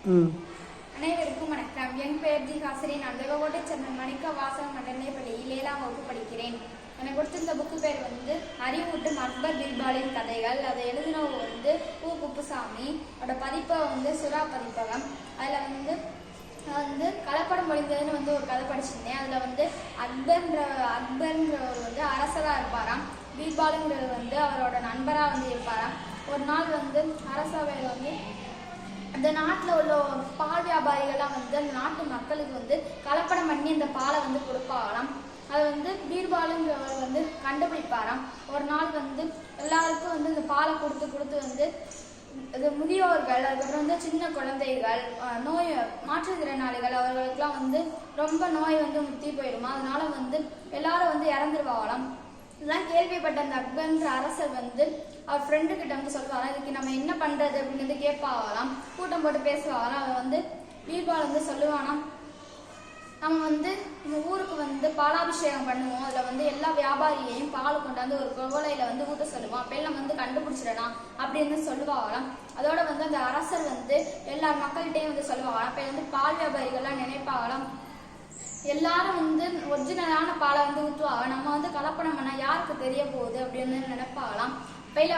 அனைவருக்கும் வணக்கம். என் பெயர் ஜி ஹாசிரி. நான் தேவகோட்டை சேர்ந்த மணிக்க வாசகம் மண்டலே பள்ளியில் 7ஆம் வகுப்பு படிக்கிறேன். எனக்கு கொடுத்திருந்த புக்கு பேர் அறிவூட்டும் அக்பர் பீர்பாலின் கதைகள். அதை எழுதினவங்க பூ குப்புசாமி. அதோட பதிப்பை சுறா பதிப்பகம். அதில் கலப்படம் பொழிந்ததுன்னு ஒரு கதை படிச்சிருந்தேன். அதில் அக்பர்ன்றவர் அரசராக இருப்பாராம். பீர்பாலுங்கிறவர் அவரோட நண்பராக இருப்பாராம். ஒரு நாள் அரசவையில் அந்த நாட்டில் உள்ள பால் வியாபாரிகள்லாம் அந்த நாட்டு மக்களுக்கு கலப்படம் பண்ணி அந்த பாலை கொடுப்பாங்களாம். அதை பீர்பாலுங்கிறவர் கண்டுபிடிப்பாராம். ஒரு நாள் எல்லாருக்கும் இந்த பாலை கொடுத்து இது முதியோர்கள், அதுக்கப்புறம் சின்ன குழந்தைகள், மாற்றுத்திறனாளிகள் அவர்களுக்கெல்லாம் ரொம்ப நோய் முத்தி போயிடுமா. அதனால எல்லாரும் இறந்துருவாங்களாம். இதெல்லாம் கேள்விப்பட்ட அந்த அக்பர்ன்ற அரசர் அவர் ஃப்ரெண்டு கிட்ட சொல்லுவாராம், இதுக்கு நம்ம என்ன பண்றது அப்படின்னு கேட்பாங்களாம். கூட்டம் போட்டு பேசுவாங்களாம். அவர் பீர்பால் சொல்லுவானாம், நம்ம நம்ம ஊருக்கு பாலாபிஷேகம் பண்ணுவோம். அதில் எல்லா வியாபாரியையும் பால் கொண்டாந்து ஒரு குவளையில ஊட்ட சொல்லுவோம். அப்பெல்லாம் கண்டுபிடிச்சிடலாம் அப்படின்னு சொல்லுவாங்களாம். அதோட அந்த அரசர் எல்லா மக்கள்கிட்டையும் சொல்லுவாங்களாம். அப்ப பால் வியாபாரிகள்லாம் நினைப்பாங்களாம், எல்லாரும் ஒரிஜினலான பாலை ஊற்றுவாங்க, நம்ம கலப்படம் பண்ணா யாருக்கு தெரிய போகுது அப்படின்னு நினைப்பாங்களாம். அப்பையில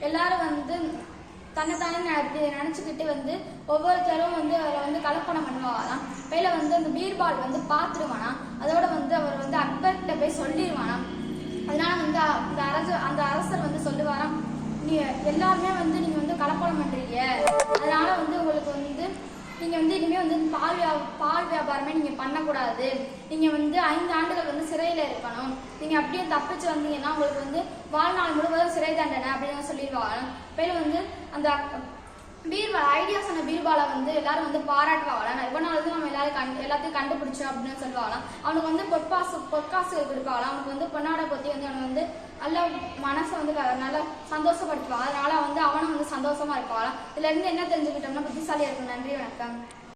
எல்லாரும் தன்னைத்தானே நினைச்சுக்கிட்டு ஒவ்வொருத்தரும் அதில் கலப்படம் பண்ணுவாங்களாம். அப்பையில அந்த பீர்பால் பார்த்துருவானா. அதோட அவர் அக்பர்கிட்ட போய் சொல்லிடுவானாம். அதனால அந்த அரசர் சொல்லுவாராம், நீ எல்லாருமே நீங்க கலப்படம் பண்றீங்க, அதனால உங்களுக்கு நீங்க இனிமே பால் வியாபாரமே நீங்க பண்ணக்கூடாது, நீங்க 5 ஆண்டுகள் சிறையில இருக்கணும், நீங்க அப்படியே தப்பிச்சு வந்தீங்கன்னா உங்களுக்கு வாழ்நாள் முழுவதும் சிறை தண்டனை அப்படின்னு சொல்லிடுவாங்க. பேரு அந்த பீர்பால் ஐடியா சொன்ன பீர்பாலை எல்லாரும் பாராட்டுவாங்களாம். இவனால நம்ம எல்லாத்தையும் கண்டுபிடிச்சோம் அப்படின்னு சொல்லுவாங்களாம். அவனுக்கு பொற்காசுகள் கொடுப்பாங்களாம். அவனுக்கு பொன்னாடை பத்தி அவனுக்கு நல்ல மனசை நல்லா சந்தோஷப்படுத்துவாங்க. அதனால அவனும் சந்தோஷமா இருப்பாங்களாம். இதுல இருந்து என்ன தெரிஞ்சுக்கிட்டோம்னா புத்திசாலியா இருக்கும். நன்றி, வணக்கம்.